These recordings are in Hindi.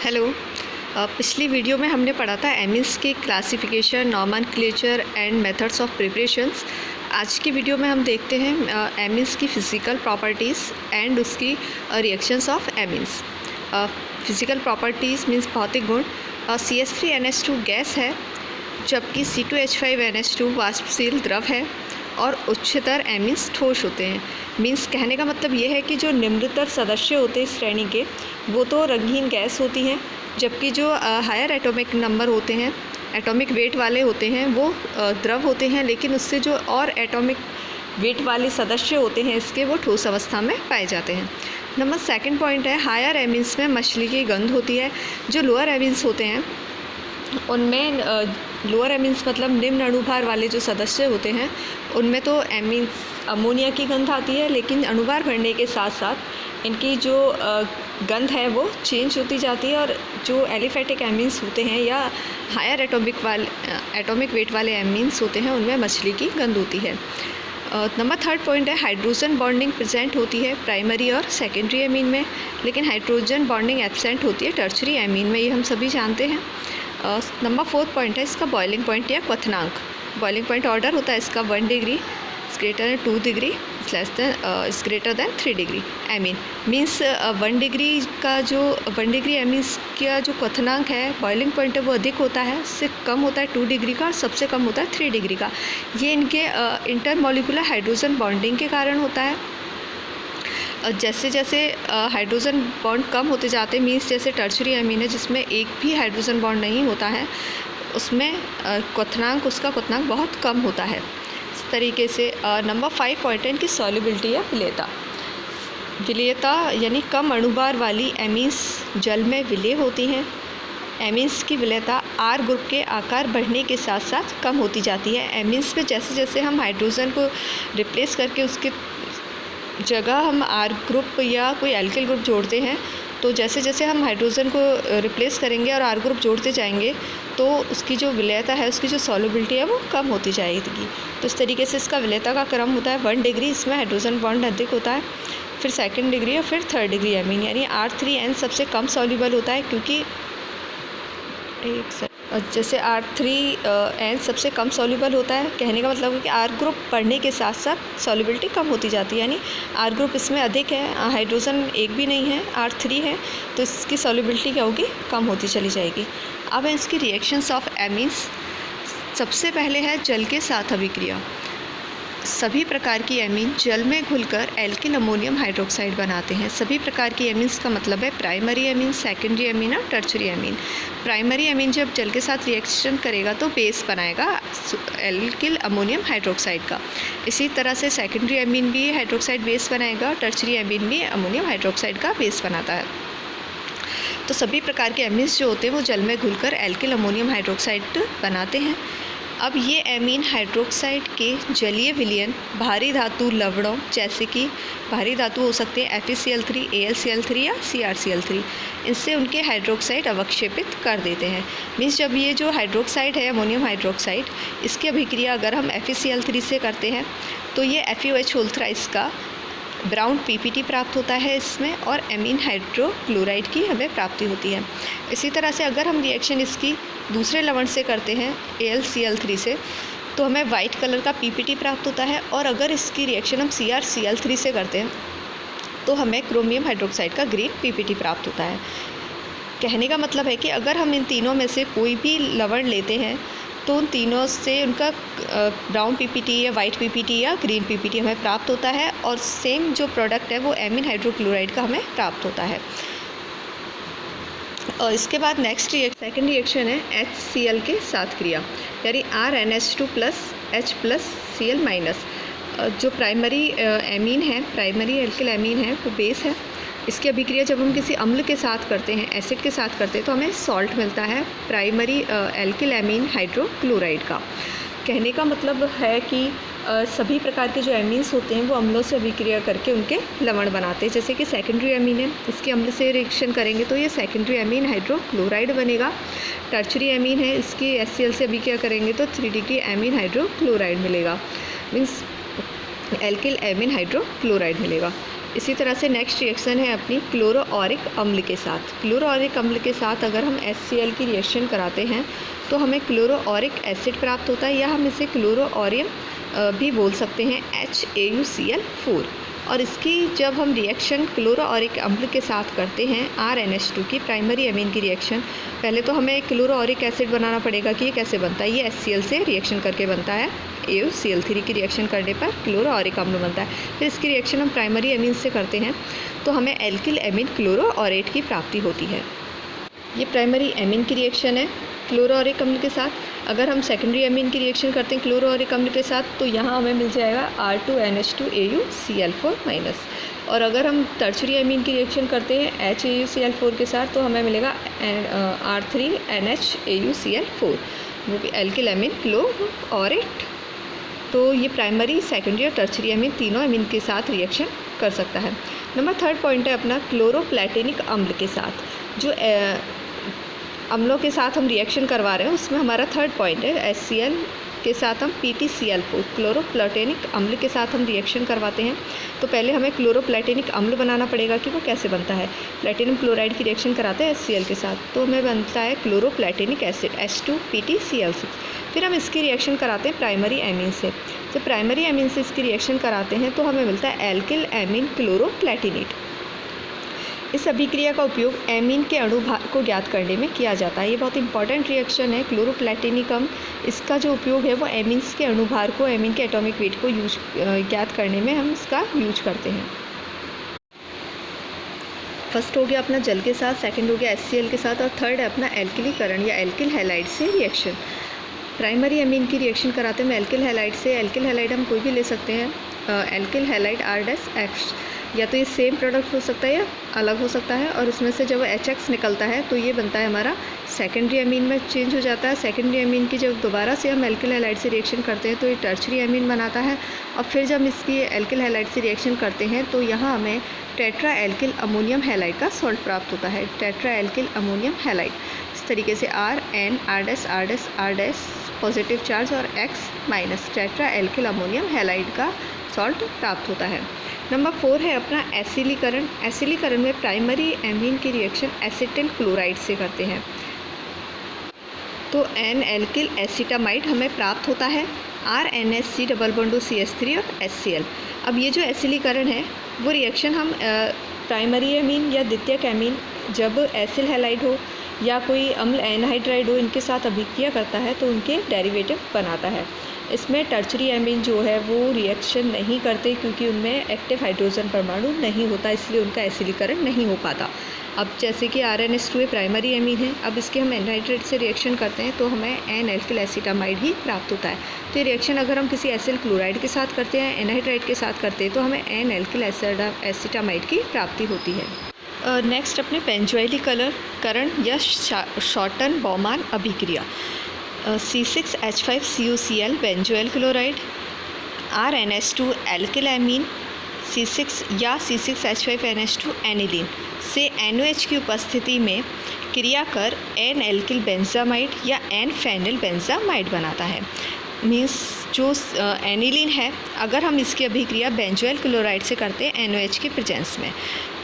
हेलो। पिछली वीडियो में हमने पढ़ा था एमीन्स की classification, nomenclature and methods of preparations. आज की वीडियो में हम देखते हैं एमीन्स की फ़िज़िकल प्रॉपर्टीज़ एंड उसकी reactions of amines. Physical properties means भौतिक गुण। CH3NH2 गैस है, जबकि C2H5NH2 वाष्पशील द्रव है और उच्चतर एमीन्स ठोस होते हैं। मीन्स कहने का मतलब ये है कि जो निम्नतर सदस्य होते हैं इस श्रेणी के, वो तो रंगीन गैस होती हैं, जबकि जो हायर एटॉमिक नंबर होते हैं, एटॉमिक वेट वाले होते हैं, वो द्रव होते हैं, लेकिन उससे जो और एटॉमिक वेट वाले सदस्य होते हैं इसके, वो ठोस अवस्था में पाए जाते हैं। नंबर सेकंड पॉइंट है, हायर एमीन्स में मछली की गंध होती है। जो लोअर एमीन्स होते हैं उनमें लोअर एमीन्स मतलब निम्न अणुभार वाले जो सदस्य होते हैं उनमें तो एमीन्स अमोनिया की गंध आती है, लेकिन अणुभार बढ़ने के साथ साथ इनकी जो गंध है वो चेंज होती जाती है, और जो एलिफेटिक एमीन्स होते हैं या हायर एटॉमिक वेट वाले एमीन्स होते हैं उनमें मछली की गंध होती है। नंबर थर्ड पॉइंट है, हाइड्रोजन बॉन्डिंग प्रेजेंट होती है प्राइमरी और सेकेंडरी एमीन में, लेकिन हाइड्रोजन बॉन्डिंग एब्सेंट होती है टर्शरी एमीन में, ये हम सभी जानते हैं। नंबर फोर्थ पॉइंट है इसका बॉइलिंग पॉइंट या क्वथनांक। बॉइलिंग पॉइंट ऑर्डर होता है इसका 1 डिग्री, इस ग्रेटर देन 2 डिग्री, इस greater than 3 degree amine. Means 1 degree amines का जो क्वथनांक है, बॉइलिंग पॉइंट है, वो अधिक होता है, उससे कम होता है 2 डिग्री का, और सबसे कम होता है 3 डिग्री का। ये इनके इंटरमॉलिक्यूलर हाइड्रोजन बॉन्डिंग के कारण होता है। जैसे जैसे हाइड्रोजन बॉन्ड कम होते जाते हैं, मीन्स जैसे टर्शरी एमीन है जिसमें एक भी हाइड्रोजन बॉन्ड नहीं होता है, उसमें उसका क्वथनांक बहुत कम होता है। इस तरीके से नंबर 5 पॉइंट है इनकी सॉल्युबिलिटी या विलेयता। विलेयता यानी कम अणुभार वाली एमीन्स जल में विलेय होती हैं। एमीन्स की विलेयता आर ग्रुप के आकार बढ़ने के साथ साथ कम होती जाती है। एमीन्स में जैसे जैसे हम हाइड्रोजन को रिप्लेस करके उसके जगह हम आर ग्रुप या कोई एल्किल ग्रुप जोड़ते हैं, तो जैसे जैसे हम हाइड्रोजन को रिप्लेस करेंगे और आर ग्रुप जोड़ते जाएंगे तो उसकी जो विलेयता है, उसकी जो सॉल्युबिलिटी है वो कम होती जाएगी। तो इस तरीके से इसका विलेयता का क्रम होता है 1 डिग्री, इसमें हाइड्रोजन बॉन्ड अधिक होता है, फिर सेकंड डिग्री और फिर थर्ड डिग्री एमीन, यानी R3N सबसे कम सॉल्युबल होता है, क्योंकि जैसे R3N सबसे कम सॉल्युबल होता है, कहने का मतलब है कि आर ग्रुप बढ़ने के साथ साथ सॉल्युबिलिटी कम होती जाती है, यानी आर ग्रुप इसमें अधिक है, हाइड्रोजन एक भी नहीं है, R3 है, तो इसकी सॉल्युबिलिटी क्या होगी, कम होती चली जाएगी। अब है इसकी रिएक्शंस ऑफ एमीन्स। सबसे पहले है जल के साथ अभिक्रिया। सभी प्रकार की एमीन जल में घुलकर एल्किल अमोनियम हाइड्रोक्साइड बनाते हैं। सभी प्रकार की एमीन्स का मतलब है प्राइमरी एमीन, सेकेंडरी एमीन और टर्शरी एमीन। प्राइमरी एमीन जब जल के साथ रिएक्शन करेगा तो बेस बनाएगा एल्किल अमोनियम हाइड्रोक्साइड का। इसी तरह से सेकेंडरी एमीन भी हाइड्रोक्साइड बेस बनाएगा, टर्शरी एमीन भी अमोनियम हाइड्रोक्साइड का बेस बनाता है। तो सभी प्रकार के एमीन्स जो होते हैं वो जल में घुलकर एल्किल अमोनियम हाइड्रोक्साइड बनाते हैं। अब ये एमीन हाइड्रोक्साइड के जलीय विलयन भारी धातु लवणों, जैसे कि भारी धातु हो सकते हैं FeCl3, AlCl3 या CrCl3, इनसे उनके हाइड्रोक्साइड अवक्षेपित कर देते हैं। मीन्स जब ये जो हाइड्रोक्साइड है अमोनियम हाइड्रोक्साइड, इसकी अभिक्रिया अगर हम FeCl3 से करते हैं तो ये FeOH होल थ्राइस का ब्राउन PPT प्राप्त होता है इसमें, और एमीन हाइड्रोक्लोराइड की हमें प्राप्ति होती है। इसी तरह से अगर हम रिएक्शन इसकी दूसरे लवण से करते हैं AlCl3 से, तो हमें वाइट कलर का PPT प्राप्त होता है, और अगर इसकी रिएक्शन हम CrCl3 से करते हैं तो हमें क्रोमियम हाइड्रोक्साइड का ग्रीन PPT प्राप्त होता है। कहने का मतलब है कि अगर हम इन तीनों में से कोई भी लवण लेते हैं तो उन तीनों से उनका ब्राउन PPT या वाइट PPT या ग्रीन PPT हमें प्राप्त होता है, और सेम जो प्रोडक्ट है वो एमीन हाइड्रोक्लोराइड का हमें प्राप्त होता है। और इसके बाद नेक्स्ट सेकंड रिएक्शन है HCl के साथ क्रिया, यानी RNH2 प्लस H+Cl-। जो प्राइमरी एमीन है, प्राइमरी एल्किल एमीन है, वो बेस है। इसकी अभिक्रिया जब हम किसी अम्ल के साथ करते हैं, एसिड के साथ करते हैं, तो हमें सॉल्ट मिलता है प्राइमरी एल्किल एमीन हाइड्रोक्लोराइड का। कहने का मतलब है कि सभी प्रकार के जो एमीन्स होते हैं वो अम्लों से अभिक्रिया करके उनके लवण बनाते हैं। जैसे कि सेकेंडरी एमीन है, इसके अम्ल से रिएक्शन करेंगे तो ये सेकेंडरी एमीन हाइड्रोक्लोराइड बनेगा। टर्शरी एमीन है, इसकी HCl से अभिक्रिया करेंगे तो 3 डिग्री एमीन हाइड्रोक्लोराइड मिलेगा, मीन्स एल्किल एमीन हाइड्रोक्लोराइड मिलेगा। इसी तरह से नेक्स्ट रिएक्शन है अपनी क्लोरोऑरिक अम्ल के साथ। क्लोरोऑरिक अम्ल के साथ अगर हम HCl की रिएक्शन कराते हैं तो हमें क्लोरोऑरिक एसिड प्राप्त होता है, या हम इसे क्लोरोऑरियम भी बोल सकते हैं, HAuCl4। और इसकी जब हम रिएक्शन क्लोरोऑरिक अम्ल के साथ करते हैं RNH2 की प्राइमरी एमीन की रिएक्शन, पहले तो हमें क्लोरोऑरिक एसिड बनाना पड़ेगा कि ये कैसे बनता है। ये HCl से रिएक्शन करके बनता है, AuCl3 की रिएक्शन करने पर क्लोरोऑरिक अम्ल बनता है। फिर इसकी रिएक्शन हम प्राइमरी एमीन से करते हैं तो हमें एल्किल एमीन क्लोरोऑरेट की प्राप्ति होती है। ये प्राइमरी एमीन की रिएक्शन है क्लोरोऑरिक अम्ल के साथ। अगर हम सेकेंडरी एमीन की रिएक्शन करते हैं क्लोरोऑरिक अम्ल के साथ तो यहाँ हमें मिल जाएगा R2NH2AuCl4-। और अगर हम टर्शरी एमीन की रिएक्शन करते हैं HAuCl4 के साथ तो हमें मिलेगा R3NHAuCl4, वो भी एल्किल एमीन क्लोरोऑरेट। तो ये प्राइमरी, सेकेंडरी और टर्शरी एमीन तीनों एमीन के साथ रिएक्शन कर सकता है। नंबर 3 पॉइंट है अपना क्लोरोप्लेटेनिक अम्ल के साथ। जो अम्लों के साथ हम रिएक्शन करवा रहे हैं उसमें हमारा 3rd पॉइंट है HCl के साथ हम PTCl4 क्लोरोप्लेटेनिक अम्ल के साथ हम रिएक्शन करवाते हैं। तो पहले हमें क्लोरोप्लेटेनिक अम्ल बनाना पड़ेगा कि वो कैसे बनता है। प्लेटिनम क्लोराइड की रिएक्शन कराते हैं HCl के साथ तो हमें बनता है क्लोरोप्लेटेनिक एसिड H2PTCl6। फिर हम इसकी रिएक्शन कराते हैं प्राइमरी एमीन से। जब प्राइमरी एमीन से इसकी रिएक्शन कराते हैं तो हमें मिलता है एल्किल एमीन क्लोरोप्लेटिनेट। इस अभिक्रिया का उपयोग एमीन के अणुभार को ज्ञात करने में किया जाता है। ये बहुत इंपॉर्टेंट रिएक्शन है क्लोरोप्लेटिनिक अम्ल। इसका जो उपयोग है वो एमीन्स के अणुभार को, एमीन के एटॉमिक वेट को ज्ञात करने में हम इसका यूज करते हैं। फर्स्ट हो गया अपना जल के साथ, सेकंड हो गया HCl के साथ और थर्ड है अपना एल्किलीकरण या एल्किल हैलाइड से रिएक्शन। प्राइमरी एमीन की रिएक्शन कराते हैं एल्किल हैलाइड से। एल्किल हैलाइड हम कोई भी ले सकते हैं, एल्किल हैलाइड R-X, या तो ये सेम प्रोडक्ट हो सकता है या अलग हो सकता है। और इसमें से जब HX निकलता है तो ये बनता है हमारा सेकेंडरी एमीन में चेंज हो जाता है। सेकेंडरी एमीन की जब दोबारा से हम एल्किल हैलाइड से रिएक्शन करते हैं तो ये टर्शरी एमीन बनाता है। और फिर जब इसकी एल्किल हैलाइड से रिएक्शन करते हैं तो यहाँ हमें टेट्रा एल्किल अमोनियम हैलाइड का सॉल्ट प्राप्त होता है, टेट्रा एल्किल अमोनियम हैलाइड। इस तरीके से R-N R' पॉजिटिव चार्ज और X minus tetra alkyl ammonium halide का सॉल्ट प्राप्त होता है। नंबर 4 है अपना एसिलीकरण। एसिलीकरण में प्राइमरी एमीन की रिएक्शन एसिटिल क्लोराइड से करते हैं तो N एल्किल एसिटामाइड हमें प्राप्त होता है, RNHC डबल बॉन्ड CH3 और HCl। अब ये जो एसिलीकरण है वो रिएक्शन हम प्राइमरी एमीन या द्वितीयक एमीन जब एसिल हैलाइड हो या कोई अम्ल एनहाइड्राइड हो इनके साथ अभिक्रिया करता है तो उनके डेरिवेटिव बनाता है। इसमें टर्शरी एमीन जो है वो रिएक्शन नहीं करते क्योंकि उनमें एक्टिव हाइड्रोजन परमाणु नहीं होता, इसलिए उनका एसिलीकरण नहीं हो पाता। अब जैसे कि RNH2 प्राइमरी एमीन है, अब इसके हम एनहाइड्राइड से रिएक्शन करते हैं तो हमें N एल्किल एसिटामाइड ही प्राप्त होता है। तो ये रिएक्शन अगर हम किसी एसिल क्लोराइड के साथ करते हैं, एनहाइड्राइड के साथ करते हैं तो हमें N एल्किल एसिटामाइड की प्राप्ति होती है। नेक्स्ट अपने बेंजोइलीकरण या शॉर्टन बॉमान अभिक्रिया। C6H5CuCl benzoyl chloride, RNH2 alkyl amine, C6 या C6H5NH2 एनिलीन से NOH की उपस्थिति में क्रिया कर N एल्किल बेंजामाइड या N फेनिल बेंजामाइड बनाता है। मीन्स जो एनिलीन है अगर हम इसकी अभिक्रिया बेंजोइल क्लोराइड से करते हैं NOH के प्रेजेंस में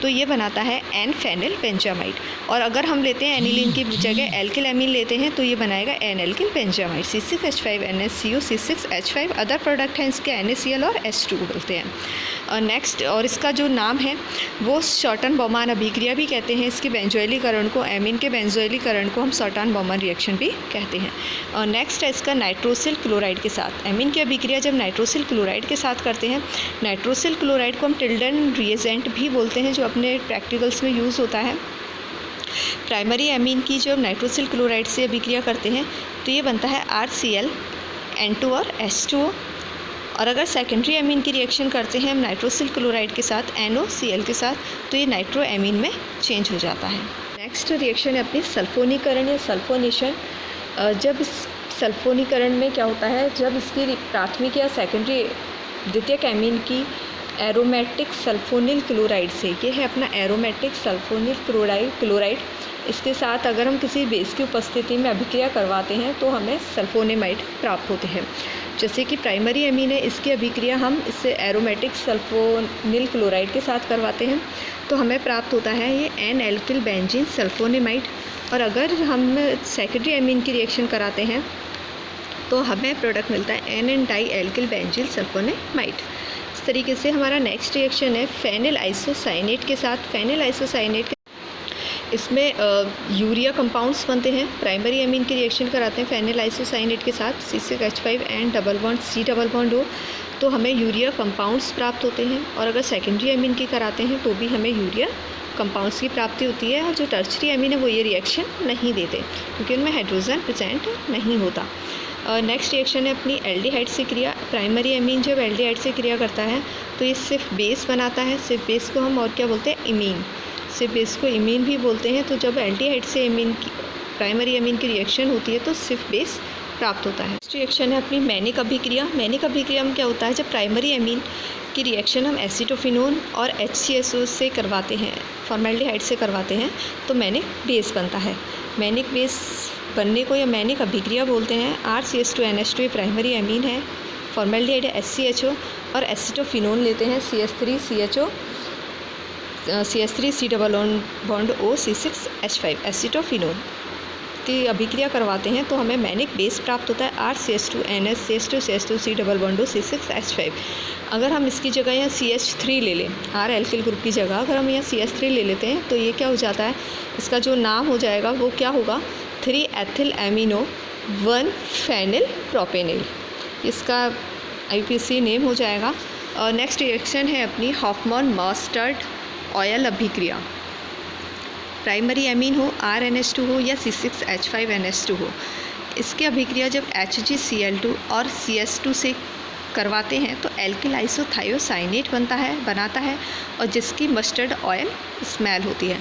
तो ये बनाता है N फेनिल बेंजामाइड। और अगर हम लेते हैं एनिलीन की जगह एल्किल एमीन लेते हैं तो ये बनाएगा N alkyl benzamide. C6H5NHCO C6H5 other product हैं इसके NaCl और H2 बोलते हैं। और नेक्स्ट और इसका जो नाम है वो शॉर्टन बॉमान अभिक्रिया भी कहते हैं। इसके बेंजोइलीकरण को, एमीन के बेंजोइलीकरण को हम शॉर्टन बॉमान रिएक्शन भी कहते हैं। और नेक्स्ट है इसका नाइट्रोसिल क्लोराइड के साथ। एमीन की अभिक्रिया जब नाइट्रोसिल क्लोराइड के साथ करते हैं, नाइट्रोसिल क्लोराइड को हम टिल्डन रिएजेंट भी बोलते हैं जो अपने प्रैक्टिकल्स में यूज़ होता है। प्राइमरी एमीन की जब नाइट्रोसिल क्लोराइड से अभिक्रिया करते हैं तो ये बनता है RCl N2 और H2O। और अगर सेकेंडरी एमीन की रिएक्शन करते हैं हम नाइट्रोसिल क्लोराइड के साथ NOCl के साथ तो ये नाइट्रो एमीन में चेंज हो जाता है। नेक्स्ट रिएक्शन है अपनी सल्फोनीकरण या सल्फोनेशन। जब इस सल्फोनीकरण में क्या होता है, जब इसकी प्राथमिक या सेकेंडरी द्वितीयक एमीन की एरोमेटिक सल्फोनिल क्लोराइड से, ये है अपना एरोमेटिक सल्फोनिल क्लोराइड इसके साथ अगर हम किसी बेस की उपस्थिति में अभिक्रिया करवाते हैं तो हमें सल्फोनेमाइड प्राप्त होते हैं। जैसे कि प्राइमरी एमीन है, इसकी अभिक्रिया हम इससे एरोमेटिक सल्फोनिल क्लोराइड के साथ करवाते हैं तो हमें प्राप्त होता है ये एन एल्किल बेंजीन सल्फोनेमाइड। और अगर हम सेकेंडरी एमीन की रिएक्शन कराते हैं तो हमें प्रोडक्ट मिलता है N di alkyl benzyl sulfonamide. इस तरीके से हमारा नेक्स्ट रिएक्शन है फेनिल आइसोसाइनेट के साथ। फेनिल आइसोसाइनेट इसमें यूरिया कंपाउंड्स बनते हैं। प्राइमरी एमीन की रिएक्शन कराते हैं फेनिल आइसोसाइनेट के साथ C6H5 and double bond C double bond हो तो हमें यूरिया कंपाउंड्स प्राप्त होते हैं। और अगर सेकेंडरी एमीन की कराते हैं तो भी हमें यूरिया कंपाउंड्स की प्राप्ति होती है। और जो टर्शरी एमीन है वो ये रिएक्शन नहीं देते क्योंकि उनमें हाइड्रोजन प्रेजेंट नहीं होता। नेक्स्ट रिएक्शन है अपनी एल्डिहाइड से क्रिया। प्राइमरी एमीन जब एल्डिहाइड से क्रिया करता है तो ये सिर्फ बेस बनाता है। सिर्फ बेस को हम और क्या बोलते हैं, इमीन। सिर्फ बेस को इमीन भी बोलते हैं। तो जब एल्डिहाइड से एमीन की प्राइमरी एमीन की रिएक्शन होती है तो सिर्फ बेस प्राप्त होता है। नेक्स्ट रिएक्शन है अपनी मैनिक अभिक्रिया। मैनिक अभिक्रिया में क्या होता है, जब प्राइमरी एमीन की रिएक्शन हम एसीटोफिनोन और HCSO से करवाते हैं, फॉर्मेल्डिहाइड से करवाते हैं तो मैनिक बेस बनता है। मैनिक बेस बनने को या मैनिक अभिक्रिया बोलते हैं। RCH2NH2 ये प्राइमरी एमीन है, फॉर्मेल्डिहाइड है SCHO और एसीटोफिनोन लेते हैं CH3 C double bond O C6H5 acetophenone की अभिक्रिया करवाते हैं तो हमें मैनिक बेस प्राप्त होता है RCH2NH CH2 C double bond O C6H5। अगर हम इसकी जगह यहाँ CH3 ले लें, R एल्किल ग्रुप की जगह अगर हम यहाँ CH3 ले लेते हैं तो ये क्या हो जाता है, इसका जो नाम हो जाएगा वो क्या होगा, 3 एथिल एमिनो 1 फेनिल प्रोपेनिल, इसका IUPAC नेम हो जाएगा। और नेक्स्ट रिएक्शन है अपनी हॉफमैन मस्टर्ड ऑयल अभिक्रिया। प्राइमरी एमीन हो, RNH2 हो या C6H5NH2 हो, इसकी अभिक्रिया जब HgCl2 और CS2 से करवाते हैं तो एल्किल आइसोथायोसाइनेट बनाता है और जिसकी मस्टर्ड ऑयल स्मेल होती है।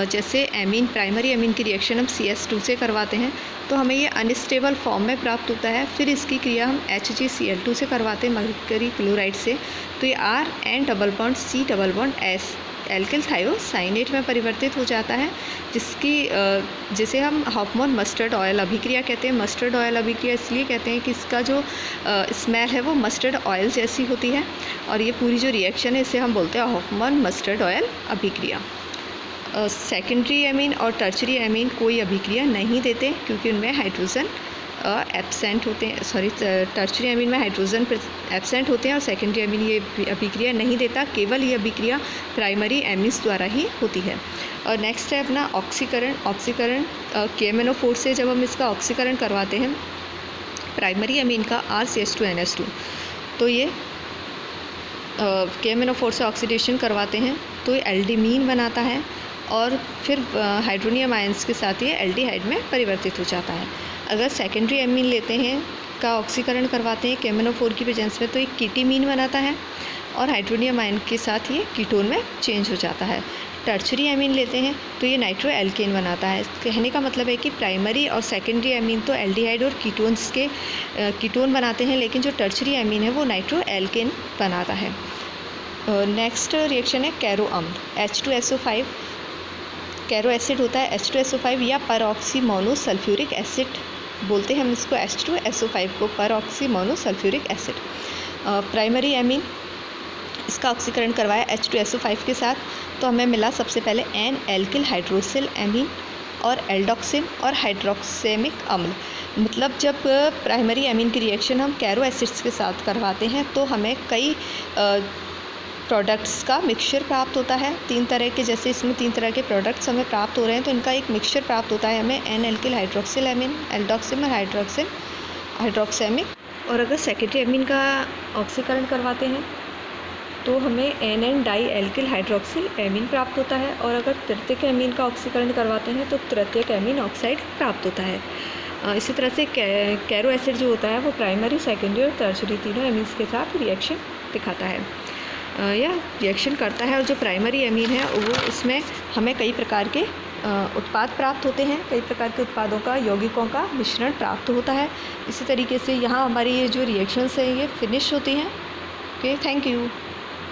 जैसे एमीन प्राइमरी एमीन की रिएक्शन हम CS2 से करवाते हैं तो हमें ये अनस्टेबल फॉर्म में प्राप्त होता है। फिर इसकी क्रिया हम HgCl2 से करवाते हैं मर्करी क्लोराइड से तो ये R N double bond C double bond S alkyl thiocyanate में परिवर्तित हो जाता है, जिसे हम हॉफमैन मस्टर्ड ऑयल अभिक्रिया कहते हैं। मस्टर्ड ऑयल अभिक्रिया इसलिए कहते हैं कि इसका जो स्मेल है वो मस्टर्ड ऑयल जैसी होती है और ये पूरी जो रिएक्शन है इसे हम बोलते हैं हॉफमैन मस्टर्ड ऑयल अभिक्रिया। सेकेंडरी एमीन और टर्शरी एमीन कोई अभिक्रिया नहीं देते क्योंकि उनमें हाइड्रोजन एब्सेंट होते हैं। टर्शरी एमीन में हाइड्रोजन एब्सेंट होते हैं और सेकेंडरी एमीन ये अभिक्रिया नहीं देता, केवल ये अभिक्रिया प्राइमरी एमीन्स द्वारा ही होती है। और नेक्स्ट है अपना ऑक्सीकरण KMnO4 से जब हम इसका ऑक्सीकरण करवाते हैं प्राइमरी एमीन का RCH2NH2 तो ये KMnO4 से ऑक्सीडेशन करवाते हैं तो ये एल्डिमीन बनाता है और फिर हाइड्रोनियम आयंस के साथ ये एल्डिहाइड में परिवर्तित हो जाता है। अगर सेकेंडरी एमीन लेते हैं का ऑक्सीकरण करवाते हैं KMnO4 की प्रेजेंस में तो ये कीटीमीन बनाता है और हाइड्रोनियम आयन के साथ ये कीटोन में चेंज हो जाता है। टर्शरी एमीन लेते हैं तो ये नाइट्रो एल्केन बनाता है। कहने का मतलब है कि प्राइमरी और सेकेंडरी एमीन तो एल्डिहाइड और कीटोन्स के कीटोन बनाते हैं, लेकिन जो टर्शरी एमीन है वो नाइट्रो एल्केन बनाता है। नेक्स्ट रिएक्शन है कैरो अम्ल H2SO5। कैरो एसिड होता है H2SO5 या परऑक्सी मोनोसल्फ्यूरिक एसिड बोलते हैं हम इसको, H2SO5 को परऑक्सी मोनोसल्फ्यूरिक एसिड। प्राइमरी एमीन इसका ऑक्सीकरण करवाया H2SO5 के साथ तो हमें मिला सबसे पहले एन एल्किल हाइड्रोक्सिल एमीन और एल्डोक्सिन और हाइड्रोक्सेमिक अम्ल। मतलब जब प्राइमरी एमीन की रिएक्शन हम कैरो एसिड्स के साथ करवाते हैं तो हमें कई प्रोडक्ट्स का मिक्सचर प्राप्त होता है। 3 तरह के, जैसे इसमें 3 तरह के प्रोडक्ट्स हमें प्राप्त हो रहे हैं तो इनका एक मिक्सचर प्राप्त होता है हमें एन एल्किल हाइड्रोक्सिल एमीन, एल्डोक्सिन और हाइड्रोक्सेमिक। और अगर सेकेंडरी एमीन का ऑक्सीकरण करवाते हैं तो हमें N di alkyl hydroxyl amine प्राप्त होता है और अगर तृतीयक एमीन का ऑक्सीकरण करवाते हैं तो तृतीयक एमीन ऑक्साइड प्राप्त होता है। इसी तरह से कैरो एसिड जो होता है वो प्राइमरी, सेकेंडरी और टर्शरी तीनों एमीन्स के साथ रिएक्शन दिखाता है या रिएक्शन करता है। और जो प्राइमरी एमीन है वो इसमें हमें कई प्रकार के उत्पाद प्राप्त होते हैं, कई प्रकार के उत्पादों का यौगिकों का मिश्रण प्राप्त होता है। इसी तरीके से यहाँ हमारी ये जो रिएक्शंस हैं ये फिनिश होती हैं। Okay, thank you.